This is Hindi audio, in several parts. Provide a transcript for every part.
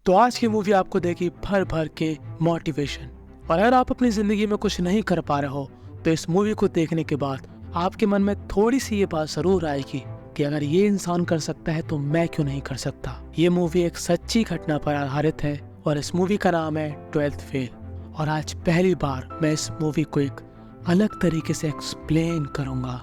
तो आज की मूवी आपको देगी भर भर के मोटिवेशन। और अगर आप अपनी जिंदगी में कुछ नहीं कर पा रहे हो तो इस मूवी को देखने के बाद आपके मन में थोड़ी सी ये बात जरूर आएगी कि अगर ये इंसान कर सकता है तो मैं क्यों नहीं कर सकता। ये मूवी एक सच्ची घटना पर आधारित है और इस मूवी का नाम है 12th फेल। और आज पहली बार मैं इस मूवी को एक अलग तरीके से एक्सप्लेन करूंगा।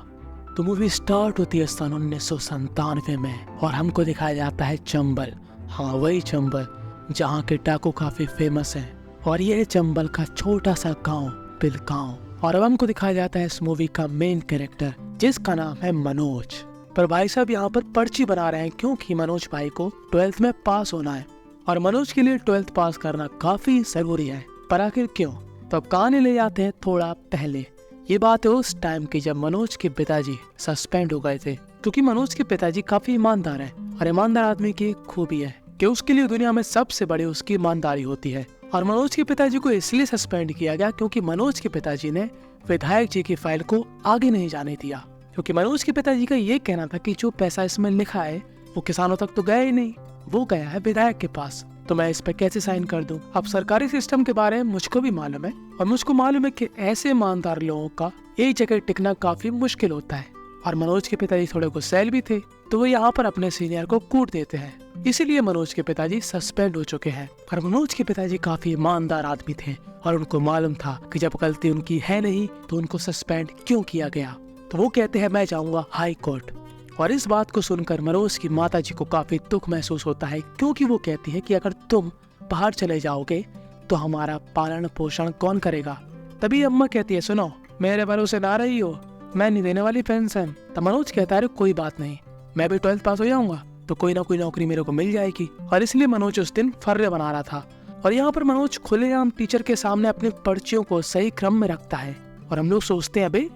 तो मूवी स्टार्ट होती है सन 1997 में और हमको दिखाया जाता है चंबल। हाँ, वही चंबल जहाँ के डाकू काफी फेमस हैं। और ये है चंबल का छोटा सा गांव बिलगांव। और अब हमको दिखाया जाता है इस मूवी का मेन कैरेक्टर जिसका नाम है मनोज। पर भाई साहब यहाँ पर पर्ची बना रहे हैं क्योंकि मनोज भाई को 12th में पास होना है और मनोज के लिए 12th पास करना काफी जरूरी है। पर आखिर क्यों? तो अब कहानी ले जाते हैं थोड़ा पहले। ये बात है उस टाइम की जब मनोज के पिताजी सस्पेंड हो गए थे, क्योंकि मनोज के पिताजी काफी ईमानदार हैं और ईमानदार आदमी की एक खूबी है कि उसके लिए दुनिया में सबसे बड़ी उसकी ईमानदारी होती है। और मनोज के पिताजी को इसलिए सस्पेंड किया गया क्योंकि मनोज के पिताजी ने विधायक जी की फाइल को आगे नहीं जाने दिया। क्योंकि मनोज के पिताजी का ये कहना था कि जो पैसा इसमें लिखा है वो किसानों तक तो गया ही नहीं, वो गया है विधायक के पास, तो मैं इस पे कैसे साइन कर दूं। अब सरकारी सिस्टम के बारे में मुझको भी मालूम है और मुझको मालूम है कि ऐसे ईमानदार लोगों का एक जगह टिकना काफी मुश्किल होता है। और मनोज के पिताजी थोड़े गुस्सैल भी थे तो वो यहाँ पर अपने सीनियर को कूट देते हैं, इसीलिए मनोज के पिताजी सस्पेंड हो चुके हैं। पर मनोज के पिताजी काफी ईमानदार आदमी थे और उनको मालूम था कि जब गलती उनकी है नहीं तो उनको सस्पेंड क्यों किया गया। तो वो कहते हैं मैं जाऊंगा हाई कोर्ट। और इस बात को सुनकर मनोज की माताजी को काफी दुख महसूस होता है क्योंकि वो कहती है कि अगर तुम बाहर चले जाओगे तो हमारा पालन पोषण कौन करेगा। तभी अम्मा कहती है सुनो, मेरे भरोसे ना रही हो, मैं नहीं देने वाली पेंशन। तो मनोज कहता है कोई बात नहीं, मैं भी 12th पास हो जाऊंगा तो कोई ना कोई नौकरी मेरे को मिल जाएगी। और इसलिए मनोज उस दिन फर्रे बना रहा था। और यहाँ पर मनोज खुलेआम टीचर के सामने अपनी पर्चियों को सही क्रम में रखता है और हम लोग सोचते हैं अबे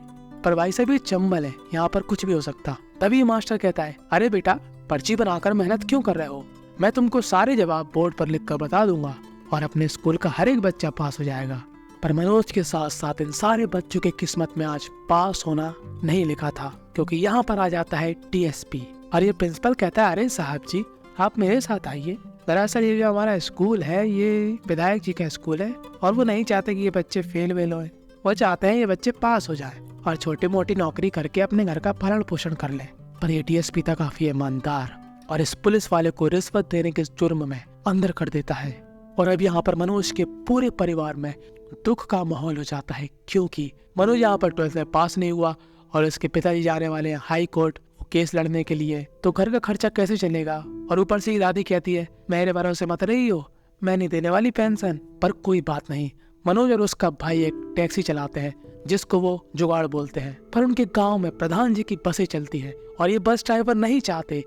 पर भाई साहब ये चंबल है, यहाँ पर कुछ भी हो सकता। तभी मास्टर कहता है अरे बेटा, पर्ची बनाकर मेहनत क्यों कर रहे हो, मैं तुमको सारे जवाब बोर्ड पर लिख कर बता दूंगा और अपने स्कूल का हर एक बच्चा पास हो जाएगा। पर मनोज के साथ साथ इन सारे बच्चों के किस्मत में आज पास होना नहीं लिखा था क्योंकि यहाँ पर आ जाता है DSP। और ये प्रिंसिपल कहता है अरे साहब जी आप मेरे साथ आइए, दरअसल ये जो हमारा स्कूल है ये विधायक जी का स्कूल है और वो नहीं चाहते कि ये बच्चे फेल वेल होए, वो चाहते हैं ये बच्चे पास हो जाए और छोटी मोटी नौकरी करके अपने घर का भरण पोषण कर ले। पर ये DSP था काफी ईमानदार और इस पुलिस वाले को रिश्वत देने के जुर्म में अंदर कर देता है। और अब यहाँ पर मनोज के पूरे परिवार में दुख का माहौल हो जाता है क्योंकि मनोज यहाँ पर 12th में पास नहीं हुआ और इसके पिताजी जाने वाले हैं हाई कोर्ट केस लड़ने के लिए, तो घर का खर्चा कैसे चलेगा। और ऊपर से दादी कहती है मेरे भरोसे मत रही हो, मैं नहीं देने वाली पेंशन। पर कोई बात नहीं, मनोज और उसका भाई एक टैक्सी चलाते हैं जिसको वो जुगाड़ बोलते हैं। पर उनके गांव में प्रधान जी की बसें चलती है और ये बस ड्राइवर नहीं चाहते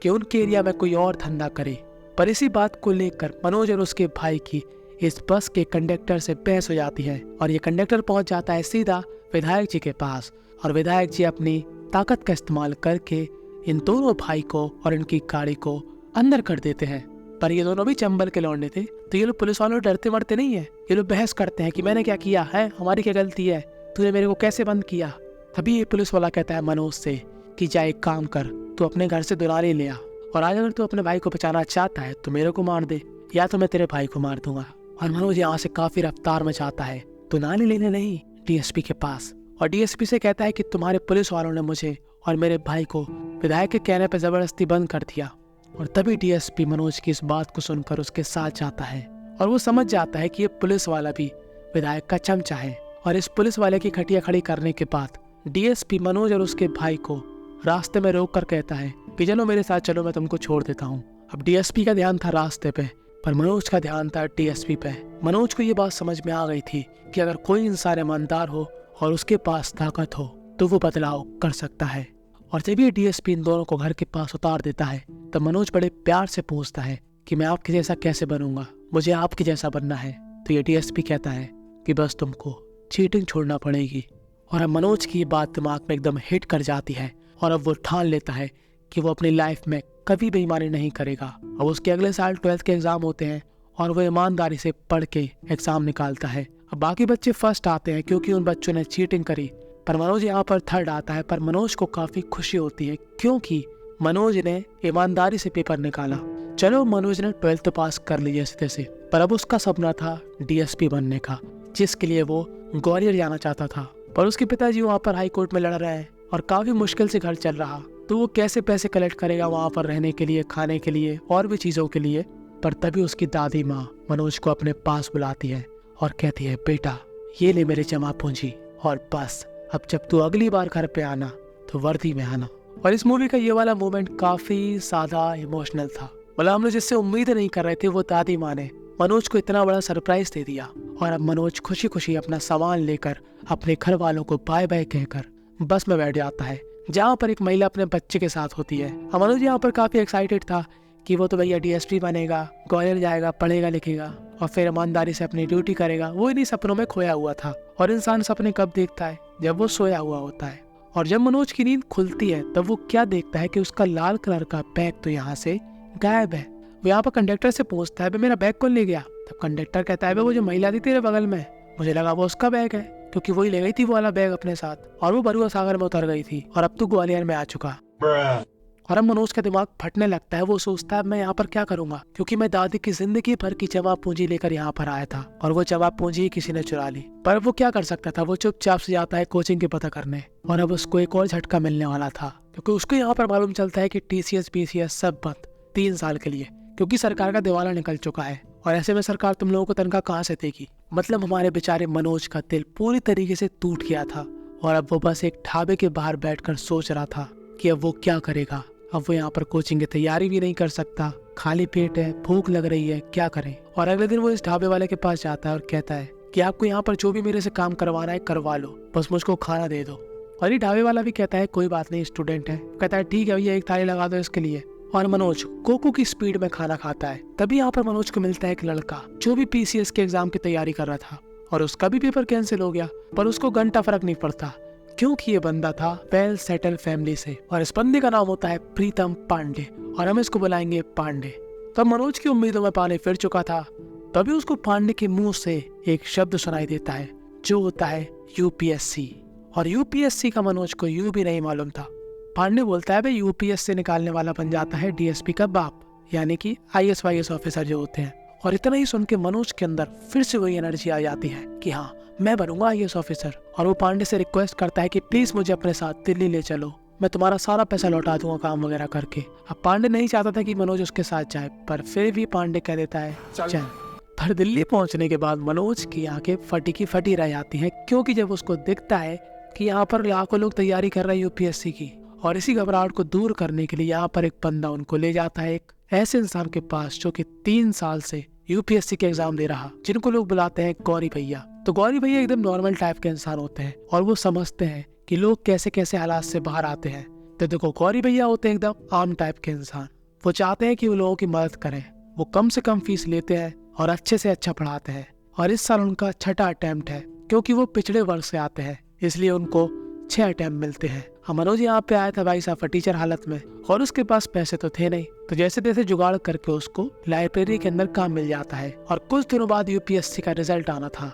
कि उनके एरिया में कोई और धंधा करे। पर इसी बात को लेकर मनोज और उसके भाई की इस बस के कंडक्टर से बहस हो जाती है और ये कंडक्टर पहुंच जाता है सीधा विधायक जी के पास। और विधायक जी अपनी ताकत का इस्तेमाल करके इन दोनों भाई को और इनकी गाड़ी को अंदर कर देते हैं। पर ये दोनों भी चंबल के लौंडे थे तो ये लोग पुलिस वालों डरते मरते नहीं है, ये लोग बहस करते हैं कि मैंने क्या किया है, हमारी क्या गलती है, तूने मेरे को कैसे बंद किया। तभी ये पुलिस वाला कहता है मनोज से कि जा एक काम कर, तू अपने घर से दुलारी ले आ और आज अगर तू अपने भाई को बचाना चाहता है तो मेरे को मार दे या तो मैं तेरे भाई को मार दूंगा। और मनोज यहाँ से काफी रफ्तार में जाता है तो नानी लेने नहीं DSP के पास और DSP से कहता है कि तुम्हारे पुलिस वालों ने मुझे और मेरे भाई को विधायक के कहने पर जबरदस्ती बंद कर दिया। और तभी DSP मनोज की इस बात को सुनकर उसके साथ जाता है और वो समझ जाता है कि ये पुलिस वाला भी विधायक का चमचा है। और इस पुलिस वाले की खटिया खड़ी करने के बाद DSP मनोज और उसके भाई को रास्ते में रोक कर कहता है कि चलो मेरे साथ चलो, मैं तुमको छोड़ देता हूँ। अब DSP का ध्यान था रास्ते पे पर मनोज का ध्यान था DSP पे। मनोज को ये बात समझ में आ गई थी कि अगर कोई इंसान ईमानदार हो और उसके पास ताकत हो तो वो बदलाव कर सकता है। और जब ये DSP इन दोनों को घर के पास उतार देता है तब मनोज बड़े प्यार से पूछता है कि मैं आपके जैसा कैसे बनूंगा, मुझे आपके जैसा बनना है। तो ये DSP कहता है कि बस तुमको चीटिंग छोड़ना पड़ेगी। और अब मनोज की ये बात दिमाग में एकदम हिट कर जाती है और अब वो ठान लेता है कि वो अपनी लाइफ में कभी बेईमानी नहीं करेगा। अब उसके अगले साल 12th के एग्जाम होते हैं और वो ईमानदारी से पढ़ के एग्जाम निकालता है। अब बाकी बच्चे फर्स्ट आते हैं क्योंकि उन बच्चों ने चीटिंग करी, पर मनोज यहाँ पर थर्ड आता है। पर मनोज को काफी खुशी होती है क्योंकि मनोज ने ईमानदारी से पेपर निकाला चलो मनोज ने 12th पास कर ली जैसे तैसे, पर अब उसका सपना था डीएसपी बनने का, जिसके लिए वो ग्वालियर जाना चाहता था। पर उसके पिताजी वहाँ पर हाई कोर्ट में लड़ रहे हैं और काफी मुश्किल से घर चल रहा, तो वो कैसे पैसे कलेक्ट करेगा वहाँ पर रहने के लिए, खाने के लिए और भी चीजों के लिए। पर तभी उसकी दादी माँ मनोज को अपने पास बुलाती है और कहती है, बेटा ये ले मेरे जमा पूंजी, और बस अब जब तू अगली बार घर पे आना तो वर्दी में आना। और इस मूवी का ये वाला मोमेंट काफी ज्यादा इमोशनल था। मतलब हम लोग जिससे उम्मीद नहीं कर रहे थे, वो दादी माँ ने मनोज को इतना बड़ा सरप्राइज दे दिया। और अब मनोज खुशी खुशी अपना सामान लेकर अपने घर वालों को बाय बाय कहकर बस में बैठ जाता है, जहाँ पर एक महिला अपने बच्चे के साथ होती है। मनोज यहाँ पर काफी एक्साइटेड था कि वो तो भैया डीएसपी बनेगा, ग्वालियर जाएगा, पढ़ेगा लिखेगा और फिर ईमानदारी से अपनी ड्यूटी करेगा। वो इन्हीं सपनों में खोया हुआ था। और इंसान सपने कब देखता है? जब वो सोया हुआ होता है। और जब मनोज की नींद खुलती है तब वो क्या देखता है कि उसका लाल कलर का बैग तो यहाँ से गायब है। वो यहाँ पर कंडक्टर से पूछता है, मेरा बैग कौन ले गया? तब कंडक्टर कहता है, वो जो महिला थी तेरे बगल में, मुझे लगा वो उसका बैग है, क्योंकि वही ले गई थी वो वाला बैग अपने साथ, और वो बरुआ सागर में उतर गई थी और अब तो ग्वालियर में आ चुका। और अब मनोज का दिमाग फटने लगता है। वो सोचता है, मैं यहाँ पर क्या करूंगा, क्योंकि मैं दादी की जिंदगी भर की जमा पूंजी लेकर यहाँ पर आया था और वो जमा पूंजी किसी ने चुरा ली। पर वो क्या कर सकता था? वो चुपचाप से जाता है कोचिंग के पता करने। और अब उसको एक और झटका मिलने वाला था, क्योंकि उसको यहाँ पर मालूम चलता है कि TCS PCS सब बंद 3 साल के लिए, क्योंकि सरकार का दिवाला निकल चुका है। और ऐसे में सरकार तुम लोगों को तनख्वाह कहाँ से देगी? मतलब हमारे बेचारे मनोज का दिल पूरी तरीके से टूट गया था। और अब वो बस एक ढाबे के बाहर बैठकर सोच रहा था कि अब वो क्या करेगा। अब वो यहाँ पर कोचिंग की तैयारी भी नहीं कर सकता, खाली पेट है, भूख लग रही है, क्या करे। और अगले दिन वो इस ढाबे वाले के पास जाता है और कहता है कि आपको यहाँ पर जो भी मेरे से काम करवाना है करवा लो, बस मुझको खाना दे दो। और ये ढाबे वाला भी कहता है, कोई बात नहीं, स्टूडेंट है। कहता है, ठीक है भैया, एक थाली लगा दो इसके लिए। और मनोज कोको की स्पीड में खाना खाता है। तभी यहाँ पर मनोज को मिलता है एक लड़का जो भी PCS के एग्जाम की तैयारी कर रहा था, और उसका भी पेपर कैंसिल हो गया। पर उसको घंटा फर्क नहीं पड़ता, क्योंकि ये बंदा था वेल सेटल फैमिली से। और इस बंदे का नाम होता है प्रीतम पांडे, और हम इसको बुलाएंगे पांडे। तब मनोज की उम्मीदों में पानी फिर चुका था। तभी उसको पांडे के मुंह से एक शब्द सुनाई देता है, जो होता है UPSC। और UPSC का मनोज को यू भी नहीं मालूम था। पांडे बोलता है, भाई UPSC निकालने वाला बन जाता है DSP का बाप, यानी कि IAS वाईएएस ऑफिसर जो होते हैं। और इतना ही सुन के मनोज के अंदर फिर से वही एनर्जी आ जाती है कि हाँ, मैं बनूंगा IAS ऑफिसर। और वो पांडे से रिक्वेस्ट करता है कि प्लीज मुझे अपने साथ दिल्ली ले चलो, मैं तुम्हारा सारा पैसा लौटा दूंगा काम वगैरह करके। अब पांडे नहीं चाहता था कि मनोज उसके साथ जाए, पर फिर भी पांडे कह देता है चल। पर दिल्ली पहुंचने के बाद मनोज की आंखें फटी की फटी रह जाती हैं, क्योंकि जब उसको दिखता है कि यहाँ पर लाखों लोग तैयारी कर रहे हैं UPSC की, और इसी घबराहट को दूर करने के लिए यहाँ पर एक बंदा उनको ले जाता है एक ऐसे इंसान के पास जो कि 3 साल से UPSC के एग्जाम दे रहा, जिनको लोग बुलाते हैं गौरी भैया। तो गौरी भैया एकदम नॉर्मल टाइप के इंसान होते हैं और वो समझते हैं कि लोग कैसे कैसे हालात से बाहर आते हैं। तो देखो, गौरी भैया होते हैं एकदम आम टाइप के इंसान। वो चाहते हैं कि वो लोगों की मदद करें। वो कम से कम फीस लेते हैं और अच्छे से अच्छा पढ़ाते हैं। और इस साल उनका 6ठा अटेम्प्ट है, क्योंकि वो पिछड़े वर्ग से आते हैं, इसलिए उनको 6 अटेम्प्ट मिलते हैं। मनोज यहाँ पे आया था भाई साहब टीचर हालत में, और उसके पास पैसे तो थे नहीं, तो जैसे तैसे जुगाड़ करके उसको लाइब्रेरी के अंदर काम मिल जाता है। और कुछ दिनों बाद UPSC का रिजल्ट आना था,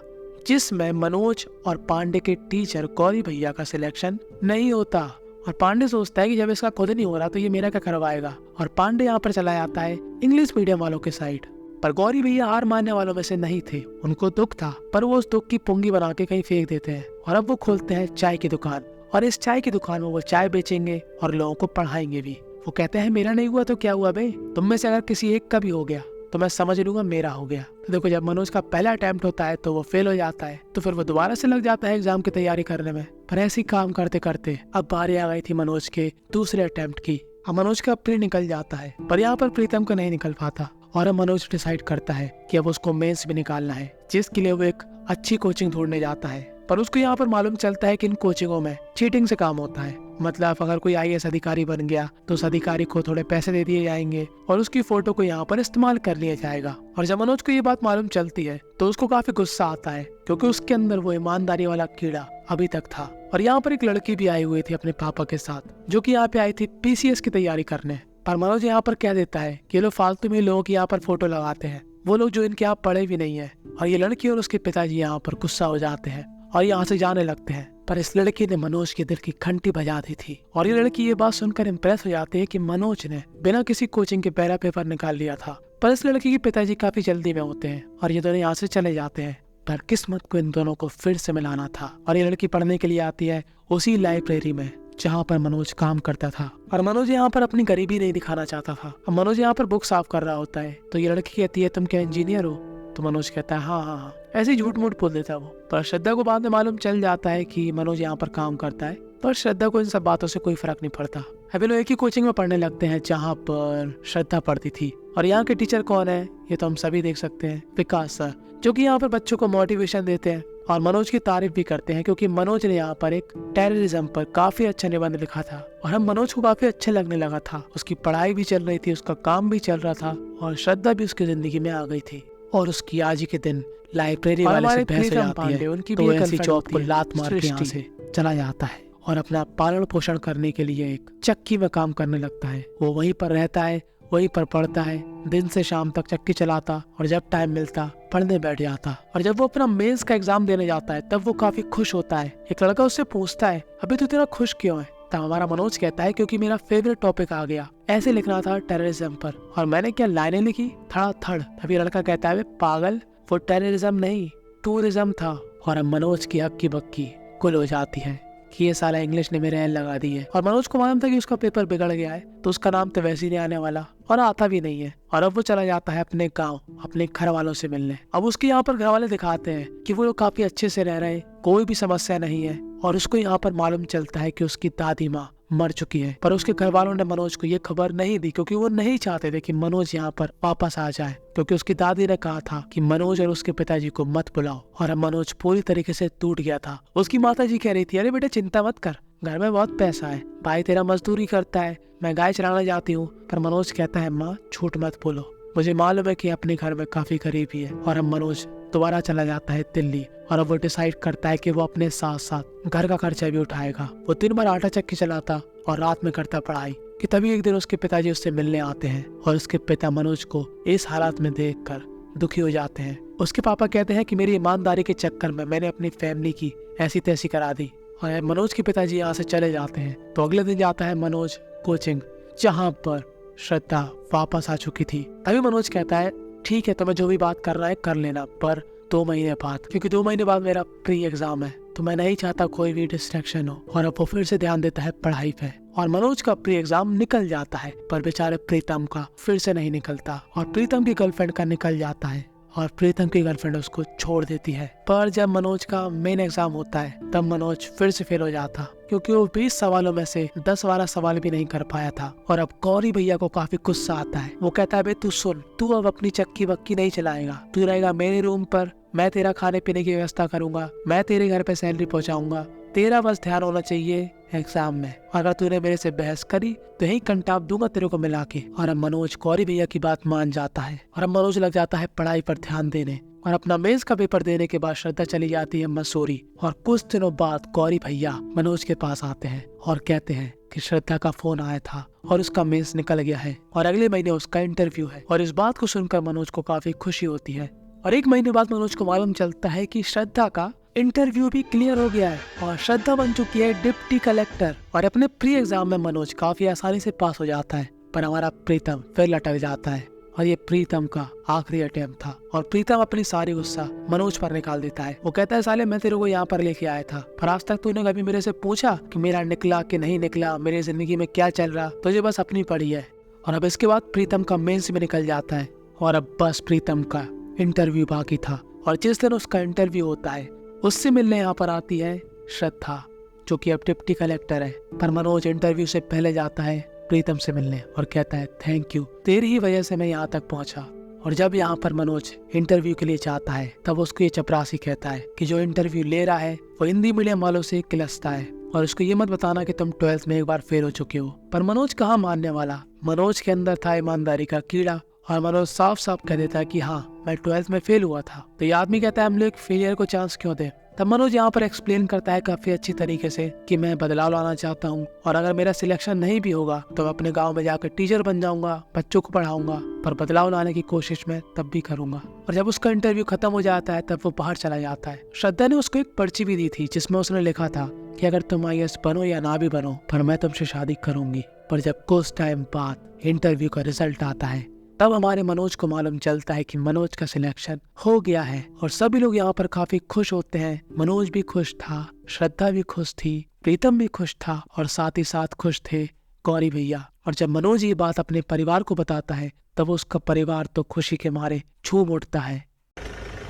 जिसमें मनोज और पांडे के टीचर गौरी भैया का सिलेक्शन नहीं होता। और पांडे सोचता है कि जब इसका खुद नहीं हो रहा तो ये मेरा क्या करवाएगा। और पांडे यहाँ पर चला जाता है इंग्लिश मीडियम वालों के साइड। पर गौरी भैया हार मानने वालों में से नहीं थे, उनको दुख था, पर वो उस दुख की पुंगी बना के कहीं फेंक देते हैं। और अब वो खोलते हैं चाय की दुकान, और इस चाय की दुकान में वो चाय बेचेंगे और लोगों को पढ़ाएंगे भी। वो कहते हैं, मेरा नहीं हुआ तो क्या हुआ बे, तुम में से अगर किसी एक का भी हो गया तो मैं समझ लूंगा मेरा हो गया। तो देखो, जब मनोज का पहला अटेम्प्ट होता है तो वो फेल हो जाता है, तो फिर वो दोबारा से लग जाता है एग्जाम की तैयारी करने में। पर ऐसे ही काम करते करते अब बारी आ गई थी मनोज के दूसरे अटेम्प्ट की। अब मनोज का प्री निकल जाता है, पर यहाँ पर प्रीतम को नहीं निकल पाता। और अब मनोज डिसाइड करता है कि अब उसको मेंस भी निकालना है, जिसके लिए वो एक अच्छी कोचिंग ढूंढने जाता है। पर उसको यहाँ पर मालूम चलता है कि इन कोचिंगों में चीटिंग से काम होता है। मतलब अगर कोई IAS अधिकारी बन गया तो उस अधिकारी को थोड़े पैसे दे दिए जाएंगे और उसकी फोटो को यहाँ पर इस्तेमाल कर लिया जाएगा। और जब मनोज को ये बात मालूम चलती है तो उसको काफी गुस्सा आता है, क्योंकि उसके अंदर वो ईमानदारी वाला कीड़ा अभी तक था। और यहाँ पर एक लड़की भी आई हुई थी अपने पापा के साथ, जो कि यहाँ पे आई थी PCS की तैयारी करने। पर मनोज यहाँ पर कह देता है कि ये लोग फालतू में लोगों की यहाँ पर फोटो लगाते हैं, वो लोग जो इनके यहाँ पढ़े भी नहीं है। और ये लड़की और उसके पिताजी यहाँ पर गुस्सा हो जाते हैं और यहाँ से जाने लगते हैं। पर इस लड़की ने मनोज के दिल की घंटी बजा दी थी। और ये लड़की ये बात सुनकर इम्प्रेस हो जाती है कि मनोज ने बिना किसी कोचिंग के पहला पेपर निकाल लिया था। पर इस लड़की के पिताजी काफी जल्दी में होते हैं और ये दोनों यहाँ से चले जाते हैं। पर किस्मत को इन दोनों को फिर से मिलाना था और ये लड़की पढ़ने के लिए आती है उसी लाइब्रेरी में जहाँ पर मनोज काम करता था। और मनोज यहाँ पर अपनी गरीबी नहीं दिखाना चाहता था। और मनोज यहाँ पर बुक साफ कर रहा होता है तो ये लड़की कहती है तुम क्या इंजीनियर हो? तो मनोज कहता है हाँ हाँ हाँ, ऐसे ही झूठ मूठ बोल देता है वो। पर श्रद्धा को बाद में मालूम चल जाता है कि मनोज यहाँ पर काम करता है। पर श्रद्धा को इन सब बातों से कोई फर्क नहीं पड़ता। अभी लोग एक ही कोचिंग में पढ़ने लगते हैं जहाँ पर श्रद्धा पढ़ती थी। और यहाँ के टीचर कौन है ये तो हम सभी देख सकते हैं, विकास सर, जो कि यहाँ पर बच्चों को मोटिवेशन देते हैं और मनोज की तारीफ भी करते हैं क्योंकि मनोज ने यहाँ पर एक टेररिज्म पर काफी अच्छा निबंध लिखा था और हम मनोज को काफी अच्छा लगने लगा था। उसकी पढ़ाई भी चल रही थी, उसका काम भी चल रहा था और श्रद्धा भी उसकी जिंदगी में आ गई थी। और उसकी आज ही के दिन लाइब्रेरी वाले से बहस हो जाती है उनकी तो ऐसी जॉब को लात मार के यहाँ से चला जाता है और अपना पालन पोषण करने के लिए एक चक्की में काम करने लगता है। वो वहीं पर रहता है, वहीं पर पढ़ता है, दिन से शाम तक चक्की चलाता और जब टाइम मिलता पढ़ने बैठ जाता। और जब वो अपना मेंस का एग्जाम देने जाता है तब वो काफी खुश होता है। एक लड़का उससे पूछता है अभी तू इतना खुश क्यों है? तब हमारा मनोज कहता है क्योंकि मेरा फेवरेट टॉपिक आ गया, ऐसे लिखना था टेररिज्म पर। और मैंने क्या लाइनें लिखी, धड़ाधड़। तभी लड़का कहता है पागल, वो टेररिज्म नहीं टूरिज्म था। और अब मनोज की हक्की बक्की कुल हो जाती है कि ये साला इंग्लिश ने मेरे एल लगा दी है। और मनोज को मालूम था कि उसका पेपर बिगड़ गया है तो उसका नाम तो वैसे ही नहीं आने वाला और आता भी नहीं है। और अब वो चला जाता है अपने गांव अपने घर वालों से मिलने। अब उसके यहाँ पर घर वाले दिखाते हैं कि वो लोग काफी अच्छे से रह रहे हैं, कोई भी समस्या नहीं है। और उसको यहाँ पर मालूम चलता है कि उसकी दादी माँ मर चुकी है। पर उसके घर वालों ने मनोज को ये खबर नहीं दी क्योंकि वो नहीं चाहते थे कि मनोज यहाँ पर वापस आ जाए, क्योंकि उसकी दादी ने कहा था कि मनोज और उसके पिताजी को मत बुलाओ। और अब मनोज पूरी तरीके से टूट गया था। उसकी माताजी कह रही थी अरे बेटा चिंता मत कर, घर में बहुत पैसा है, भाई तेरा मजदूरी करता है, मैं गाय चराना जाती हूँ। पर मनोज कहता है माँ झूठ मत बोलो, मुझे मालूम है कि अपने घर में काफी गरीबी है। और अब मनोज दोबारा चला जाता है दिल्ली और अब वो डिसाइड करता है कि वो अपने साथ साथ घर का खर्चा भी उठाएगा। वो दिन भर आटा चक्की चलाता और रात में करता पढ़ाई। कि तभी एक दिन उसके पिताजी उससे मिलने आते हैं और उसके पिता मनोज को इस हालात में देखकर दुखी हो जाते हैं। उसके पापा कहते हैं कि मेरी ईमानदारी के चक्कर में मैंने अपनी फैमिली की ऐसी तैसी करा दी। और मनोज के पिताजी यहाँ से चले जाते हैं। तो अगले दिन जाता है मनोज कोचिंग जहाँ पर श्रद्धा वापस आ चुकी थी। तभी मनोज कहता है ठीक है तो मैं जो भी बात कर रहा है कर लेना, पर 2 महीने बाद, क्योंकि 2 महीने बाद मेरा प्री एग्जाम है तो मैं नहीं चाहता कोई भी डिस्ट्रैक्शन हो। और अब वो फिर से ध्यान देता है पढ़ाई पे। और मनोज का प्री एग्जाम निकल जाता है पर बेचारे प्रीतम का फिर से नहीं निकलता। और प्रीतम की गर्लफ्रेंड का निकल जाता है और प्रीतम की गर्लफ्रेंड उसको छोड़ देती है। पर जब मनोज का मेन एग्जाम होता है तब मनोज फिर से फेल हो जाता क्योंकि वो 20 सवालों में से 10-12 सवाल भी नहीं कर पाया था। और अब गौरी भैया को काफी गुस्सा आता है। वो कहता है बे तू सुन, तू अब अपनी चक्की वक्की नहीं चलाएगा, तू रहेगा मेरे रूम पर, मैं तेरा खाने पीने की व्यवस्था करूंगा, मैं तेरे घर पे सैलरी पहुंचाऊंगा, तेरा बस ध्यान होना चाहिए एग्जाम में। अगर तूने मेरे से बहस करी तो यही कंटाप दूंगा तेरे को मिला के। और अब मनोज गौरी भैया की बात मान जाता है और अब मनोज लग जाता है पढ़ाई पर ध्यान देने। और अपना मेंस का पेपर देने के बाद श्रद्धा चली जाती है मसूरी। और कुछ दिनों बाद गौरी भैया मनोज के पास आते हैं और कहते हैं कि श्रद्धा का फोन आया था और उसका मेंस निकल गया है और अगले महीने उसका इंटरव्यू है। और इस बात को सुनकर मनोज को काफी खुशी होती है। और 1 महीने बाद मनोज को मालूम चलता है कि श्रद्धा का इंटरव्यू भी क्लियर हो गया है और श्रद्धा बन चुकी है डिप्टी कलेक्टर। और अपने प्री एग्जाम में मनोज काफी आसानी से पास हो जाता है। पर हमारा प्रीतम फिर लटक जाता है और ये प्रीतम का आखिरी अटेम्प्ट था। और प्रीतम अपनी सारी गुस्सा मनोज पर निकाल देता है। वो कहता है साले मैं तेरे को यहाँ पर लेके आया था, पर आज तक तूने कभी मेरे से पूछा कि मेरा निकला कि नहीं निकला, मेरी जिंदगी में क्या चल रहा, तुझे बस अपनी पड़ी है। और अब इसके बाद प्रीतम का मेंस में निकल जाता है और अब बस प्रीतम का इंटरव्यू बाकी था। और जिस दिन उसका इंटरव्यू होता है उससे मिलने यहाँ पर आती है श्रद्धा, जो कि अब डिप्टी कलेक्टर है। पर मनोज इंटरव्यू से पहले जाता है प्रीतम से मिलने और कहता है थैंक यू, तेरी ही वजह से मैं यहाँ तक पहुँचा। और जब यहाँ पर मनोज इंटरव्यू के लिए जाता है तब उसको ये चपरासी कहता है कि जो इंटरव्यू ले रहा है वो हिंदी मीडियम वालों से किलसता है और उसको ये मत बताना कि तुम 12th में एक बार फेल हो चुके हो। पर मनोज कहाँ मानने वाला, मनोज के अंदर था ईमानदारी का कीड़ा और मनोज साफ साफ कह देता है कि हाँ मैं 12th में फेल हुआ था। तो ये आदमी कहता है हम लोग फेलियर को चांस क्यों दे। तब मनोज यहाँ पर एक्सप्लेन करता है काफी अच्छी तरीके से कि मैं बदलाव लाना चाहता हूँ और अगर मेरा सिलेक्शन नहीं भी होगा तो मैं अपने गांव में जाकर टीचर बन जाऊंगा, बच्चों को पढ़ाऊंगा, पर बदलाव लाने की कोशिश मैं तब भी करूंगा। और जब उसका इंटरव्यू खत्म हो जाता है तब वो बाहर चला जाता है। श्रद्धा ने उसको एक पर्ची भी दी थी जिसमें उसने लिखा था कि अगर तुम IAS बनो या ना भी बनो पर मैं तुमसे शादी करूंगी। पर जब कुछ टाइम बाद इंटरव्यू का रिजल्ट आता है तब हमारे मनोज को मालूम चलता है कि मनोज का सिलेक्शन हो गया है और सभी लोग यहाँ पर काफी खुश होते हैं। मनोज भी खुश था, श्रद्धा भी खुश थी, प्रीतम भी खुश था और साथ ही साथ खुश थे गौरी भैया। और जब मनोज ये बात अपने परिवार को बताता है तब उसका परिवार तो खुशी के मारे झूम उठता है।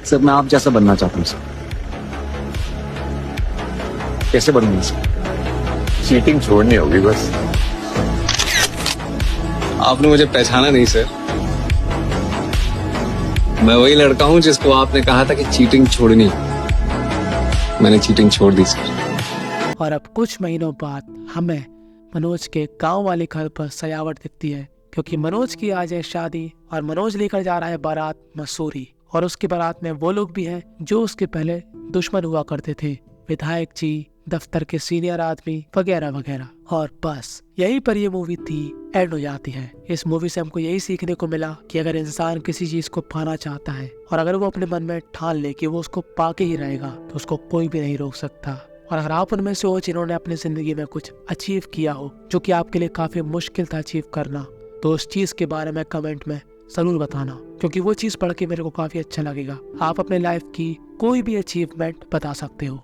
सर मैं आप जैसा बनना चाहता हूँ सर। कैसे बनूंगा सर? चीटिंग छोड़नी होगी बस। आपने मुझे पहचाना नहीं सर। मैं वही लड़का हूँ जिसको आपने कहा था कि चीटिंग छोड़नी। मैंने चीटिंग छोड़ दी सर। और अब कुछ महीनों बाद हमें मनोज के गांव वाले घर पर सजावट दिखती है क्योंकि मनोज की आज है शादी और मनोज लेकर जा रहा है बारात मसूरी। और उसकी बारात में वो लोग भी हैं जो उसके पहले दुश्मन हुआ करते थे, विधायक जी, दफ्तर के सीनियर आदमी वगैरह वगैरह। और बस यहीं पर ये मूवी थी एंड हो जाती है। इस मूवी से हमको यही सीखने को मिला कि अगर इंसान किसी चीज को पाना चाहता है और अगर वो अपने मन में ठान ले कि वो उसको पाके ही रहेगा तो उसको कोई भी नहीं रोक सकता। और अगर आप उनमें से हो जिन्होंने अपनी जिंदगी में कुछ अचीव किया हो जो कि आपके लिए काफी मुश्किल था अचीव करना, तो उस चीज के बारे में कमेंट में जरूर बताना क्योंकि वो चीज पढ़ के मेरे को काफी अच्छा लगेगा। आप अपने लाइफ की कोई भी अचीवमेंट बता सकते हो।